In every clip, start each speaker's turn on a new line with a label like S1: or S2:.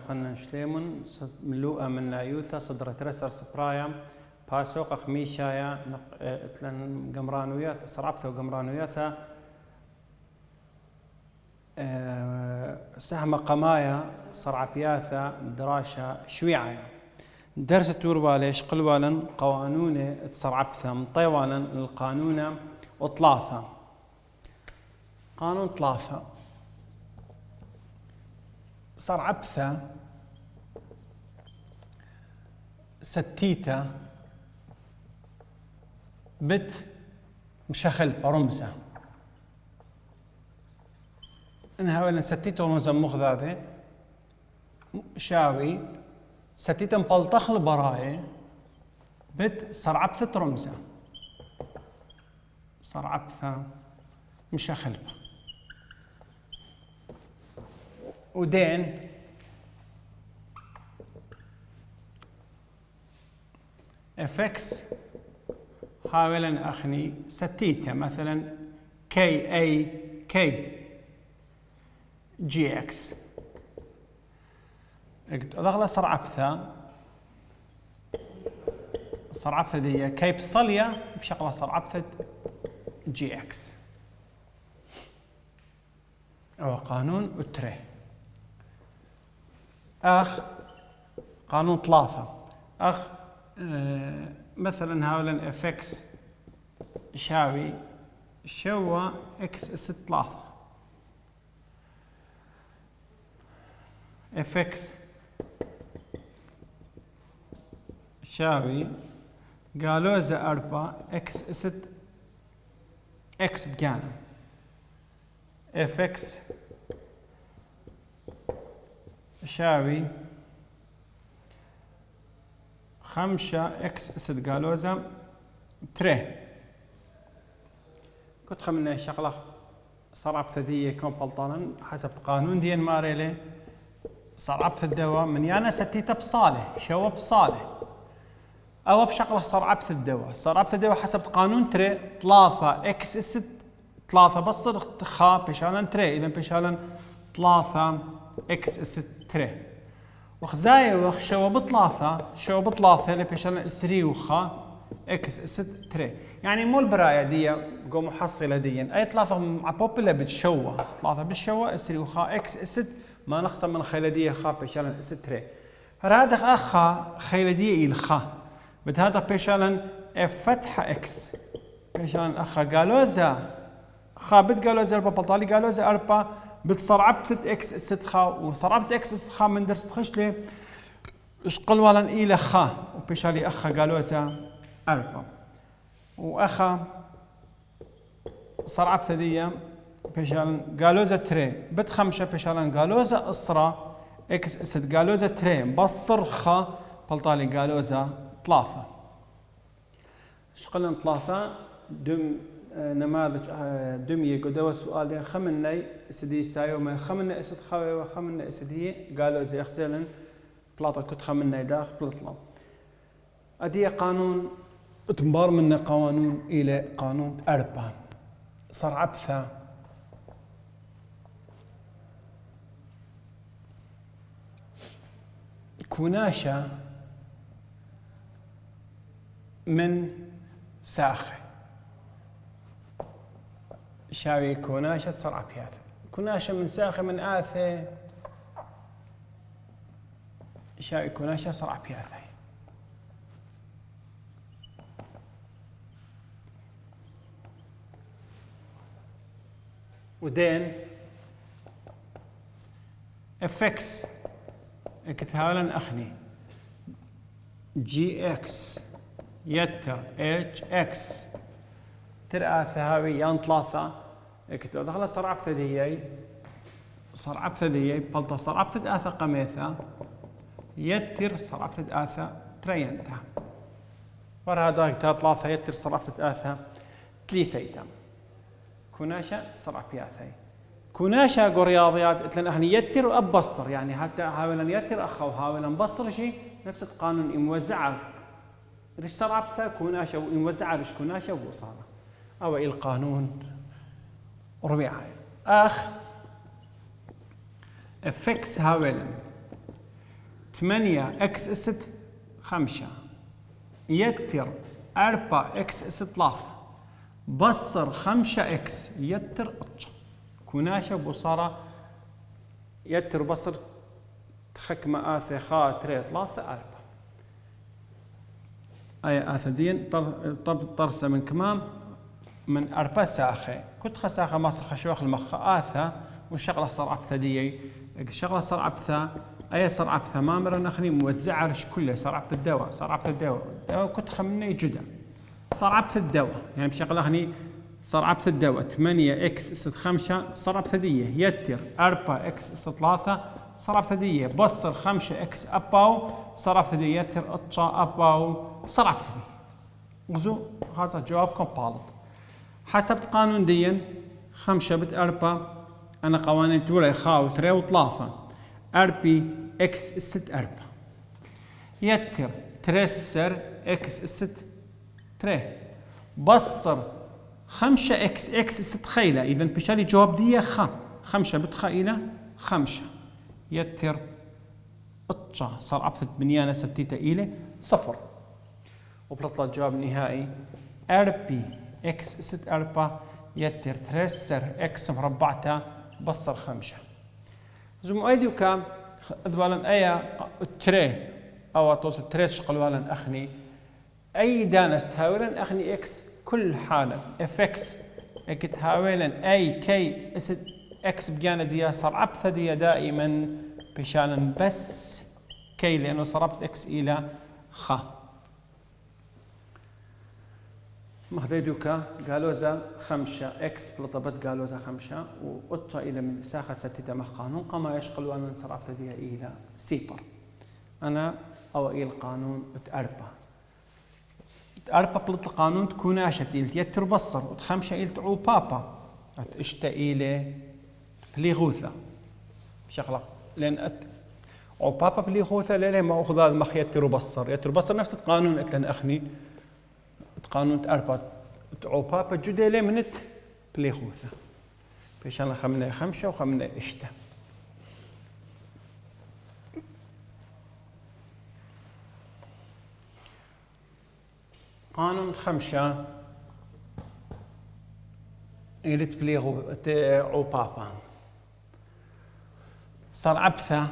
S1: خلنا شليمون ملوءة من لايوثا صدرة رسر سبرايا باسوق خميشايا تلن قمران وياثا صرعبثا وقمران وياثا سهم قمايا صرعبياثا دراشة شويعايا درس تورباليش قلوالا قوانون صرعبثا مطيوالا القانون وطلاثا قانون ثلاثة صرعبثا ستيتا بت مشخل برمزة انها ولا ستيتا رمزة مخذاذة شاوي ستيتا مبلطخ البراي بت صرعبثة رمزة صرعبثا مشخل ودين fx حاولا أخني ستيتا مثلا كي أي كي جي إكس أضغط صرعبثة دي كي بصلية بشغلة صرعبثة جي إكس أو قانون أتري أخ قانون ثلاثة أخ مثلا هاولا fx يساوي شوا x اس ثلاثة fx يساوي قالوزة أربعة x اس x بجانا fx يساوي خمسة اكس اسد قالوزة تري كنت خمنا شغلة صرعبثة دي كون بلطانا حسب قانون دين ماريلي صرعبثة الدواء من يانا ستيتا بصالح شو بصالح او بشغلة صرعبثة الدواء حسب قانون تري ثلاثة اكس اسد ثلاثة بصر خا بشالا تري اذا بشالا ثلاثة اكس اسد تري وخزايا وخ شو بطلاثة اللي بيشلنا اسري وخا اكس اسد تري يعني مو البرايه دي قو محصله دي اي ثلاثه مع بوبلا بتشوه ثلاثه بالشوه اسري وخا اكس اسد ما نقص من خيلديه خا بيشلنا اسد تري هذا اخا خيلديه الخا بهذا بيشلنا اف فتحه اكس بيشلنا اخا قالوزا خا بت قالوزا اربعه بطالي قالوزا اربعه بتصرعبثة اكس اسد خا وصرعبثة اكس اسد خا من درس تخش لي اشقل ولا الى خا وبيشالي اخا قالوزا اربعه واخا صرعبثة دي بيشال قالوزا تري بت خمسه بيشالن قالوزا اسرى اكس اسد قالوزا تري بصر خا بلطالي قالوزا ثلاثه اشقلن ثلاثه دم نماذج دمية قدوة سؤال خمني اسدي سايو ما خمني اسد خاوي وخمني اسدي قالوا زي اخزلن بلاطة كنت خمني داخل بلطلو ادي قانون اتنبار من قانون الى قانون اربعة صرعبثة كوناشة من ساخة شاوي كوناشة صرع بياثة كوناشة من ساخة من آثة شاوي كوناشة صرع بياثة ودين افكس اكتهالا اخني جي اكس يتر اتش اكس ترى ثهاوي يان ثلاثة اكتو دخل صرعبثة دي بلطة صرعبثة آثة قميثة يتر صرعبثة آثة ترينتا ورهذا ثلاثة يتر صرعبثة آثة تليثيتا كوناشة صرعبي آثي كوناشة قو رياضيات اتلن اهني يتر وابصر يعني حتى هاولا يتر اخو هاولا بصر شيء نفس القانون موزعة ريش صرعبثة كوناشة وموزعة ريش كوناشة ووصالة او القانون ربيعي اخ افكس هاولا 8 اكس است 5 يتر 4 اكس است 3 بصر 5 اكس يتر اتش كوناشة بصرة يتر بصر تخك مآثة خا 3 3 4 أي آثدين طرسة من كمام من 4 ساخة كنت خساخة ما خشوخ المخ آثة وشغلة صار عبثدية شغلة صار عبثة أي صار عبثة ما مرة أخني موزعة رش كله صار عبث الدواء صار عبث الدواء كنت خمني جدا صار عبث الدواء يعني بشغلة أخني صار عبث الدواء 8 اكس ست 5 صار عبثدية يتر 4 اكس ست 3 صار عبثدية بصر 5 اكس أباو صار عبثدية يتر اتشا أباو صار عبثدية وزو هذا جوابكم بالط حسب قانون دين 5 بت 4 أنا قوانين تولي خاو 3 و3 4 اكس ست 4 يتر ترسر اكس ست 3 بصر 5 اكس ست خيلة إذا بشالي جواب دي 5 بتخيلة 5 يتر اتشا صار عبثة بنيانة ستيتا إلى 0 وبرطلع الجواب النهائي 4 اكس ست 4 يتر ترسر اكس مربعتا بصر 5 زم أيديو كام أذوالا أي تري أو توصل تريش قلوالا أخني أي دانة تهاولا أخني إكس كل حالة اف إكس تهاولا أي كي اسد إكس بجانة دي صار عبثة دي دائما بشالا بس كي لأنه صار عبث إكس إلى خ مهديدوكا قالوا ذا 5 اكس بلطة بس قالوا ذا 5 وقطة إلى من ساخة ستة مخانون قما يشقل وأنا نصرف ذي إلى سيبر أنا أو إلى القانون أربا بلط القانون تكون عشت إلى يتر بصر وتخمشة إلى تعو بابا اشتا إلى بليغوثة شغلة لأن أو بابا بليغوثة ليه ما أخذ هذا مخ يتر بصر نفس القانون أتلن أخني قانون أربعة عوبابة جدا لي منت بليخوثة بيشان خمنا 5 وخمنا إشتا قانون 5 إلت عوبابة صار عبثة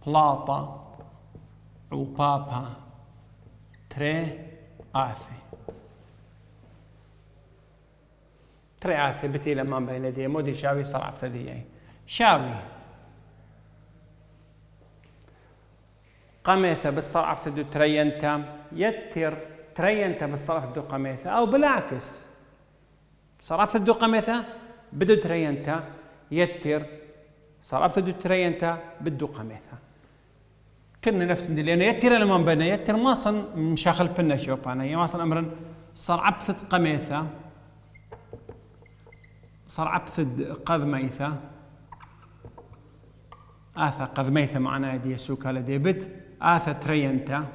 S1: بلاطة عوبابة تري آثي بتي لما بين دي مودي شاوي صار عبثدية شاوي قميثة بالصار عبثدو ترينتا يتر ترينتا بالصار عبثدو قميثة أو بالعكس صار عبثدو قميثة بدو ترينتا يتر صار عبثدو ترينتا بدو قميثة كنا نفس من لأنه يتر لما بنا يتر ما صن مشاخل بنا شوف أنا ما صن أمرا صار عبثة قميثة صار عبثة قذميثة آثا قذميثة معنا دي السوكا لدي بت آثا ترينتا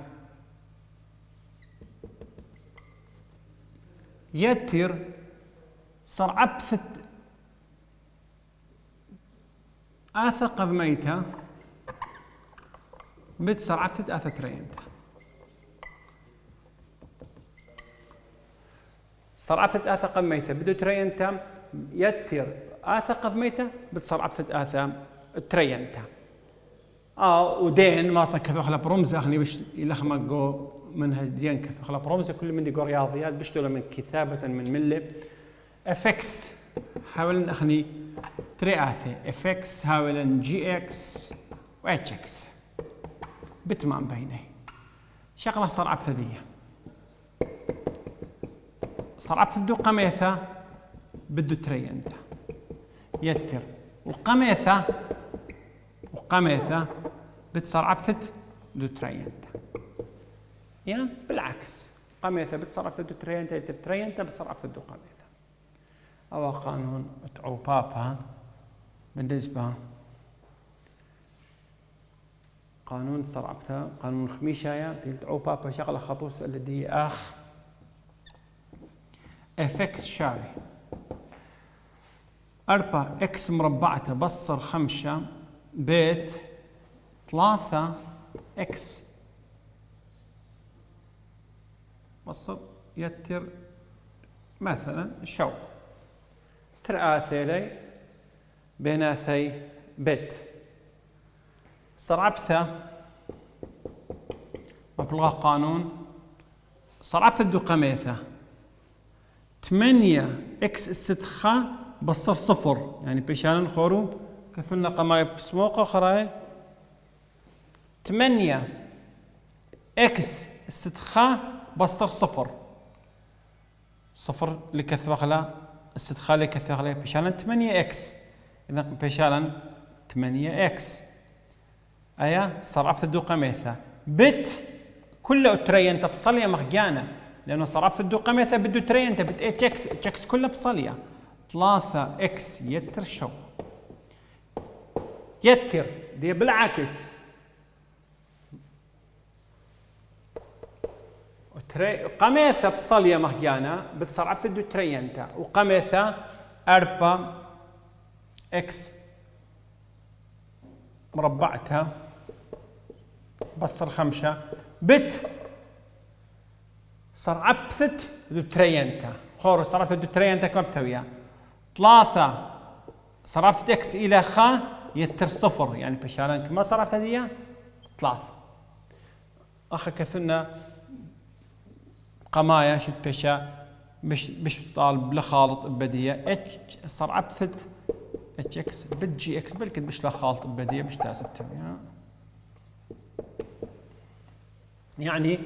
S1: يتر صار عبثة آثا قذميثة بتصير عبثة آثا ترينتا صار عبثة آثا قميثة بدو ترينتا يتر آثا قذميثة بتصير عبثة آثا ترينتا ودين ما صار كذا خلاب رمزة خلي بش يلخمق جو منها دين كذا خلاب رمزة كل من دي جو رياضيات بيشتغل من كتابة من ملة افكس حاول اخني ترياثة افكس حاول جي اكس و اتش اكس بتمام بينه شغله صار عبثدية صار عبث دو قميثة بدو ترينتا يتر وقميثة بتصير عبثة دو ترينتا يعني بالعكس قميثة بتصير عبثة دو ترينتا يتر ترينتا بتصير عبثة دو قميثة أو قانون عوبابا بالنسبة قانون صار عبثة قانون خميشايا تلت عوبابا شغلة خطوس الذي أخ افكس شاوي 4 اكس مربعته بصر 5 بيت 3 اكس بصر يتر مثلا شو ترآثي لي بيناثي بيت صرعبثة مبلغ قانون صرعبثة دو قميثة 8 اكس استدخا بصر صفر يعني بيشان خورو كثلنا قماي بسموقة خراي 8 اكس استدخا بصر صفر صفر لكثوغلا استدخال لكثوغلا بيشان 8 اكس إذا بيشان 8 اكس أيا صرعبت دو قميثة بت كله ترين تبصلية مخجانة لأنه صرعبت دو قميثة بدو ترين بت اتش اكس كله بصلية 3 اكس يتر شو يتر دي بالعكس قميثة بصلية مخجانة بتصرعبت دو ترينتا وقميثة 4 اكس مربعتها بصر 5 بت صرعبثت دو ترينتا خور صرعبثت دو ترينتا كم بتويا 3 صرعبثت اكس الى خا يتر صفر يعني بشارن كما صرعبثت هي 3 اخ كثنا قمايا شد بشا مش طالب لخالط ابديه اتش صرعبثت اتش اكس بتجي اكس بلكت مش لخالط ابديه مش تاسب تبيها يعني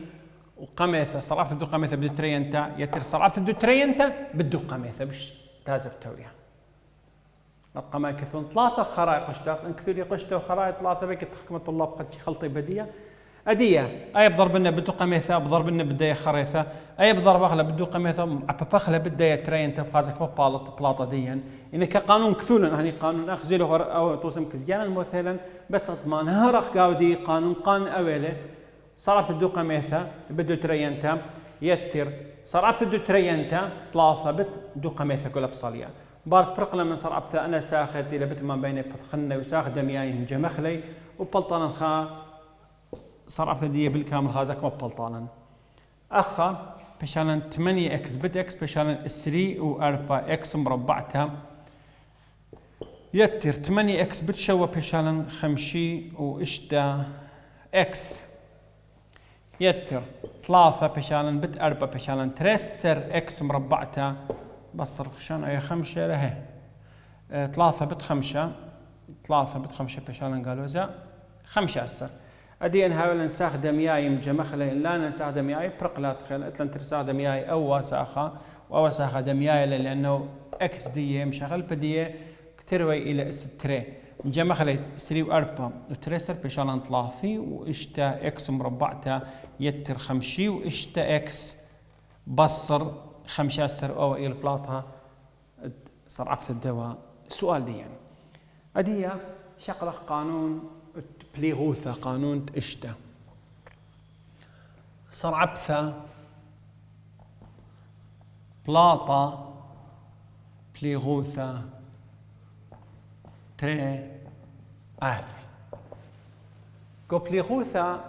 S1: وقميثة صرعبت دو قميثة بدو ترينتا يتر صرعبت دو ترينتا بدو قميثة مش تازب تويا القماء كثون 3 خرائط قشتا انكثوا لي قشتا وخرائط 3 بك تحكم الطلاب قد خلطي بدية أدية أي بضرب لنا بدو قميثة بضرب لنا بداية خريثة أي بضرب أخلا بدو قميثة عببخلا بداية ترينتا بخازك مبالط بلاطة ديا إن كقانون كثولا هني قانون أخزيله أو توسم كزيانا مثلا بس أضمان هرخ قاودي قانون أوله صرفت دو قميثة بدو ترينتا يتر صرفت دو ترينتا 3 بت دو قميثة كلها بصلية بارت برقلة من صرفت أنا ساخت إلى بت ما بين بثخنة وساخ دمياي جمخلي وبلطانا خا صرفت دي بالكامل خازك ما بلطانا أخا بشان 8 اكس بت اكس بشان 3 و 4 اكس مربعتها يتر 8 اكس بتشوى بشان 5 واشتا اكس يتر 3 بشان بت 4 بشان ترسر اكس مربعتها بصر خشان اي 5 لهي 3 بت 5 3 بت 5 بشان قالوا زا 5 أسر أدي نحاول نستخدم ياي مجمخلة لا نستخدم ياي برقلات خل أتلن تستخدم ياي أو وساخة أو ساخدم ياي لأنه اكس دي مشغل بديه كتروي إلى استري مجمخلة 3 و 4 وترسر بشان 3 واشتا اكس مربعتها يتر 5 واشتا اكس بصر 5 أسر أو إلى بلاطها صرعبت الدواء سؤال دي يعني أدية شقلق قانون بليغوثة قانون اشتا صرعبثة بلاطة بليغوثة تري آثي قو بليغوثة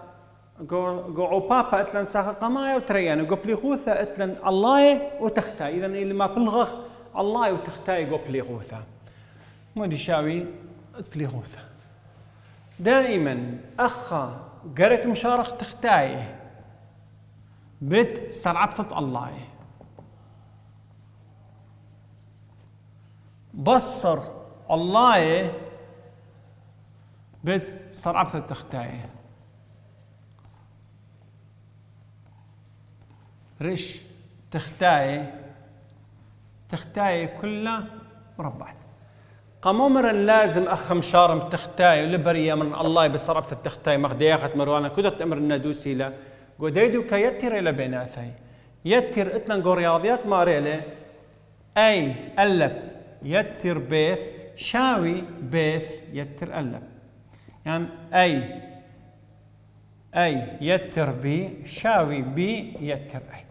S1: قو عبابة اتلن ساخة قماية وتريان قو بليغوثة اتلن الله وتختاي إذن اللي ما بلغخ الله وتختاي قو بليغوثة مودي شاوي بليغوثة دائما أخا قرك مشارخ تختاي بت صرعبثة الله بصر الله بت صرعبثة تختاي رش تختاي كلها مربعت قمومر لازم أخ مشارم تختاي ولبريا من الله بصربت التختاي مخدياخت مروانة كدت أمر الندوسي لا قديدو كيتر إلى بيناثي يتر إتلن قو رياضيات ماريلة أي ألب يتر بيث شاوي بيث يتر ألب يعني أي يتر بي شاوي بي يتر أي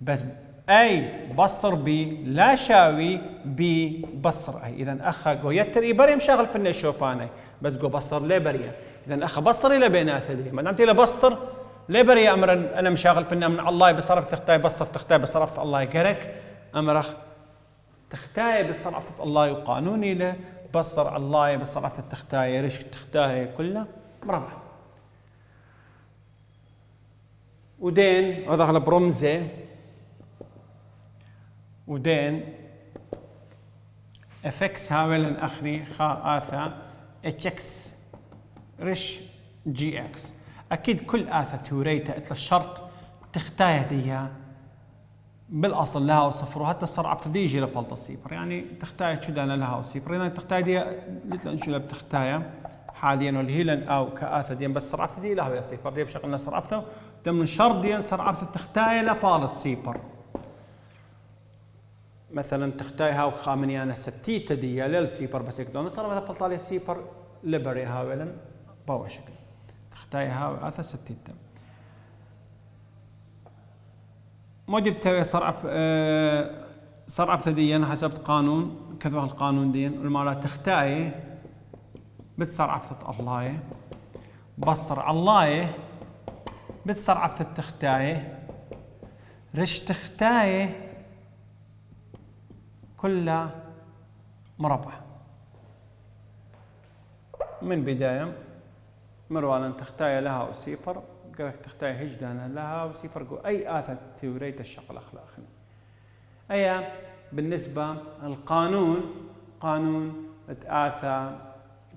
S1: بس أي بصر بي لا شاوي بي بصر أي إذن أخا قو يتر إبريم شاغل بنا شوباني بس قو بصر لي بريا اذا اخ بصر الى بينات دي ما دامت الى بصر ليه بري امر انا مشاغل بنا من الله بصرف تختاي بصر تختاي بصرف الله يقرك امرخ تختاي بصرف الله وقانوني له بصر الله بصرف تختاي ريش تختاي كله مربع ودين ودخل برمزه ودين افكس هاولن اخري خا اثا اتش اكس رش جي اكس اكيد كل اثا توريتا اتل الشرط تختاي ديها بالاصل لها وصفر وحتى السرعه بتديجي لبلطه صفر يعني تختاي شو دانا لها وصفر اذا تختاي دي لتلن شو بتختاي حاليا والهيلن او كاثا دي بس سرعه دي لها صفر دي بشغلنا سرعته تم شرط دي سرعه تختاي لبال الصفر مثلا تختاي هاو خامني انا ستيتا دي للسيبر بس يقدرون صار مثلا بطالي السيبر ليبري هاولن باو شكل تختاي هاو اثا ستيتا مودي بتسوي صرعب ثديا حسب قانون كذا القانون دي المالات تختاي بتصرعب الله بصر الله بتصرعب تختاي رش تختاي كلها مربع من بداية مروالا تختاي لها وسيبر قالك تختاي هجدانا لها وسيبر قو أي آثة توريت الشغل أخلاقي أي بالنسبة القانون قانون آثة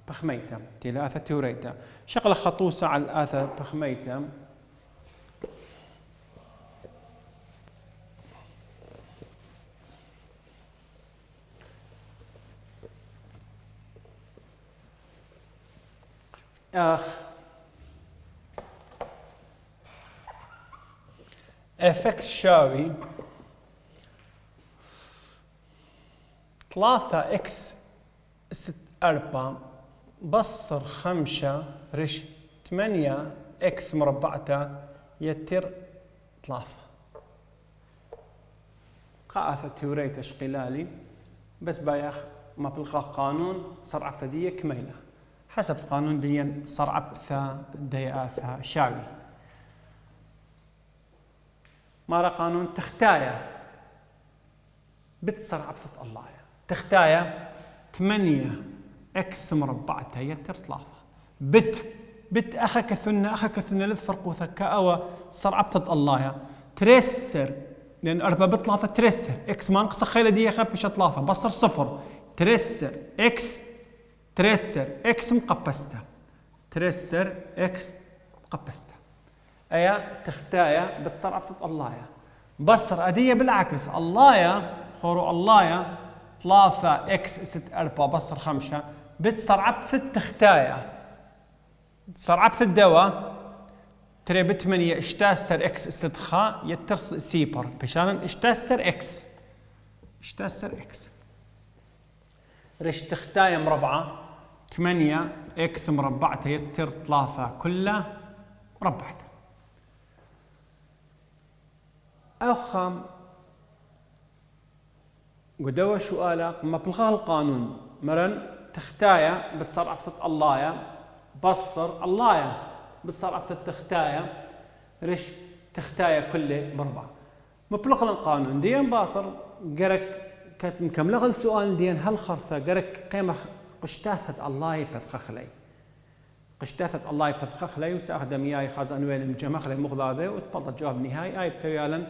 S1: بخميتة تيلا آثة توريتا شغلة خطوصة على الآثة بخميتة افكس شاوي 3 اكس 6 4 بصر 5 رش 8 اكس مربعته يتر 3 قاعدة توري تشقيلالي بس بايخ ما بلقى قانون سرعة ثدية كميلة حسب القانون دي سرعة ثا دياثا شاوي مارا قانون تختايا بتسرعة ثت الله تختايا 8 اكس مربعتها يتر 3 بت اخك ثنة للفرق ثكا او سرعة ثت الله ترسر لان 4 بثلاثة ترسر اكس ما نقص خيله دي خبش 3 بصر 0 ترسر اكس ترسر اكس مقبسته ترسر اكس مقبسته ايا تختايا بتصرعب ثت الله بصر اديه بالعكس الله خورو الله 3 اكس 6 4 بصر 5 بتصرعب ثت تختايا تصرعب ثت الدواء تري ب 8 اشتاسر اكس 6 خا يتر سيبر بشان اشتاسر اكس رش تختايا مربعه 8 اكس مربعته يتر 3 كله مربعته أخم قدوة سؤالة ما بلغها القانون مرن تختايا بتصرع ثت الله بصر الله بتصرع ثت تختايا رش تختايا كله مربع ما بلغها القانون دين باصر قرك كانت مكملة السؤال دين هل خرثة قرك قيمة قشتاثة الله يبثخخلي قشتاثة الله يبثخخلي وسأخدم ياي خازن وين مجمخلي مغضاضة وتفضل جواب نهائي آي بخيالا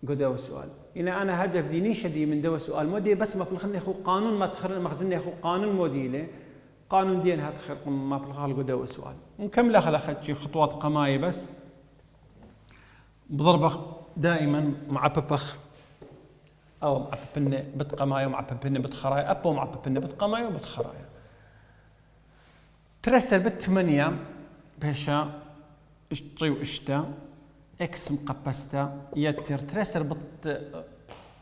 S1: قدوا السؤال إن أنا هدف ديني شدي من دوا السؤال مودي بس ما بلخني خو قانون ما تخرن مخزني خو قانون مودي له قانون دين هات خير ما بلخال قدوا السؤال مكملة خلقت شي خطوات قماية بس بضربة دائما مع ببخ أو مع ببنة بتقماية ومع ببنة بتخرايا أبو مع ببنة بتقماية وبتخرايا ترسل بالثمانية بهشا اشتري واشتا اكس مقبستا يتر ترسل بط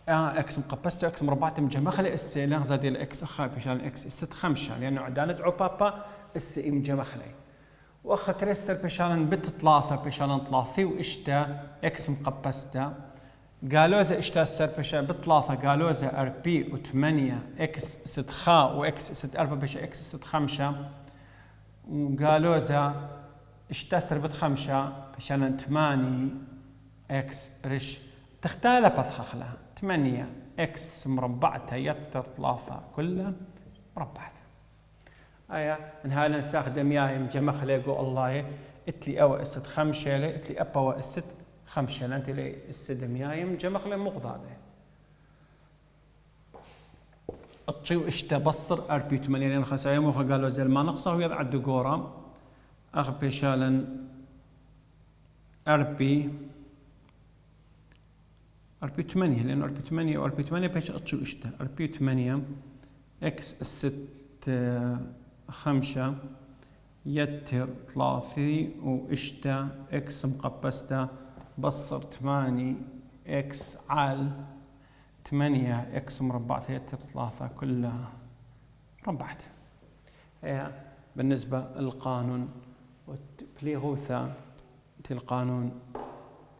S1: اكس مقبستا اكس مربعته مجمخله اس لا زاد الاكس اخا بشان اكس ست 5 لانه عدانه دعو بابا اس مجمخله واخ ترسل بشان بت 3 بشان 3 واشتا اكس مقبستا قالوزا اشتا سر بشان بثلاثه قالوزا ار بي و8 اكس 6 خا واكس 6 4 بش اكس 6 5 وقالوزا اشتسر بتخمشة بشان 8 اكس رش تختال بثخخلة 8 اكس مربعتها يتر 3 كلها مربعتها ايا من هاي نستخدم ياهم جمخ ليقو الله اتلي او اسد خمشة اتلي ابا واسد خمشة انت لي السدم ياهم جمخ لي مقضاده اطشي واشتا بصر اربي 8 خمسة يوم قالوا زي ما نقصه ويضعد قورام اخبي شالن اربي 8 لانه اربي 8 واربي 8 بيش اطشي واشتا اربي 8 اكس الست 5 يتر 3 واشتا اكس مقبستا بصر 8 اكس عال 8 اكس مربعتها يتر 3 كلها مربعتها هي بالنسبة للقانون بليغوثا القانون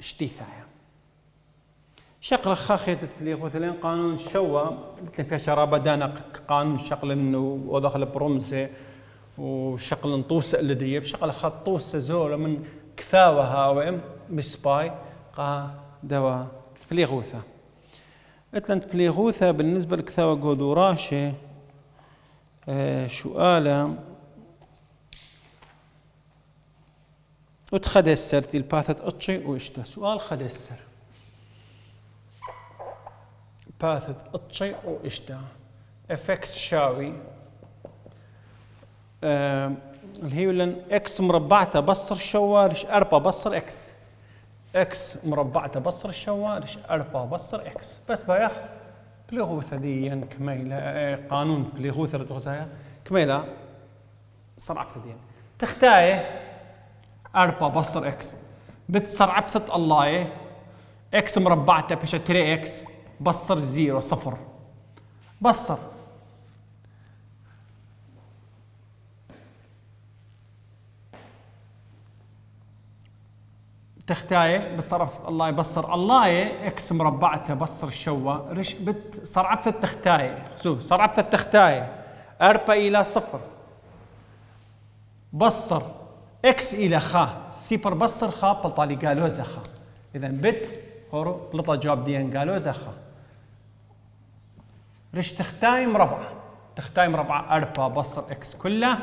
S1: اشتيثايا شقل خاخيت بليغوثا لين قانون شوا مثل في شرابة دانا قانون شقل انه ودخل برمزة وشقل نطوس اللدية بشقل خطوس زولة من كثاوها وام مسباي قا دوا بليغوثا اتلنت بليغوثا بالنسبة لكثاوة قودوراشي سؤالا وتخدسر تي الباثت اتشي واشتا سؤال خدسر باثت اتشي واشتا افكس شاوي اللي هي لن اكس مربعتها بصر شوارش 4 بصر اكس اكس مربعتها بصر الشوارش 4 بصر اكس بس بايخ بليغوثا ديا كميلة قانون بليغوثا لتغزايا كميلة صرع ثديا تختاي 4 بصر اكس بتصرع بثت الله اكس مربعتها بيش 3 اكس بصر 0 صفر بصر تختاي بصرفت الله يبصر الله اكس مربعتها بصر الشوا رش بت صرعبت التختاي شو صرعبت التختاي 4 الى 0 بصر اكس الى خا سيبر بصر خا بلطالي قالوا زخا اذا بت هورو بلطا جواب ديان قالوا زخا رش تختاي مربعه تختاي مربعه 4 بصر اكس كلها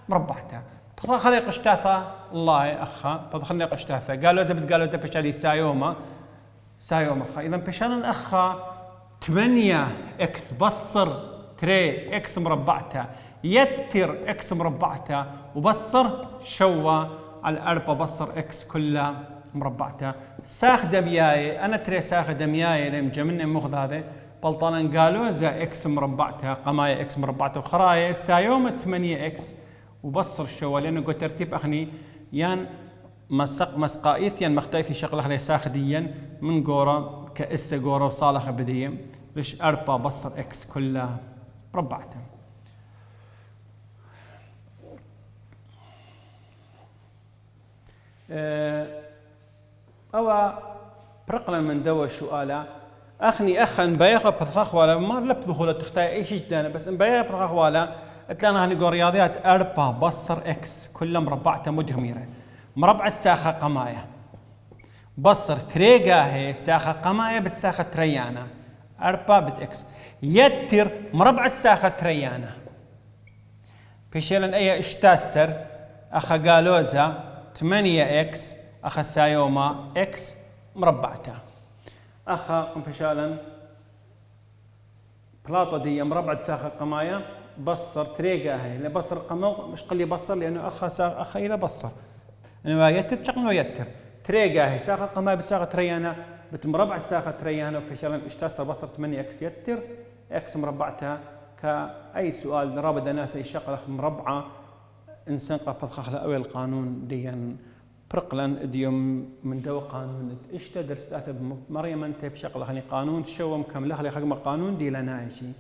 S1: مربعتها بخلي قشتاثة الله أخا بخلي قشتاثة قالوا زبد قالوا زبد بشالي سايوما أخا إذا بشان أخا 8 إكس بصر 3 إكس مربعتها يتر إكس مربعتها وبصر شوا على 4 بصر إكس كلها مربعتها ساخ دمياي أنا تري ساخ دمياي لم جمني مخذ هذا بلطانا قالوا زا إكس مربعتها قماية إكس مربعتها وخراية سايوما 8 إكس وبصر الشوا لانه قلت ترتيب اخني يان مسقايث يان مختايثي شغله خلي ساخديا من قوره كاسه قوره وصالخه بديه ليش 4 بصر اكس كلها مربعتها او برقلا من دوا سؤالا اخني اخن بياخ بثخ ولا ما لبثخ ولا تختار اي شيء ثاني بس ان بياخ بثخ ولا اتلانا هنقول رياضيات 4 بصر اكس كلها مربعتها مدهميره مربع الساخه قمايه بصر تريقا هي ساخه قمايه بالساخه تريانا 4 بت اكس يتر مربع الساخه تريانا بيشيلن اي اشتاسر اخا قالوزا 8 اكس اخا سايوما اكس مربعتها اخا بيشالن بلاطه دي مربع ساخه قمايه بصر تريقا هي اللي بصر قمو مش قلي بصر لانه اخا الى بصر انه يتر شقنو يتر تريقا هي ساخه قمايه بالساخه تريانا بتمربع الساخه تريانا وكشلن اشتاسر بصر 8 اكس يتر اكس مربعتها كاي سؤال رابد ناثي شقله مربعه انسان قفض خخله اوي القانون ديا برقلن ديوم من دو قانون اشتا درس اثب مريم انت بشقله خني قانون تشوم كم لخلي خقم قانون دي لنا شيء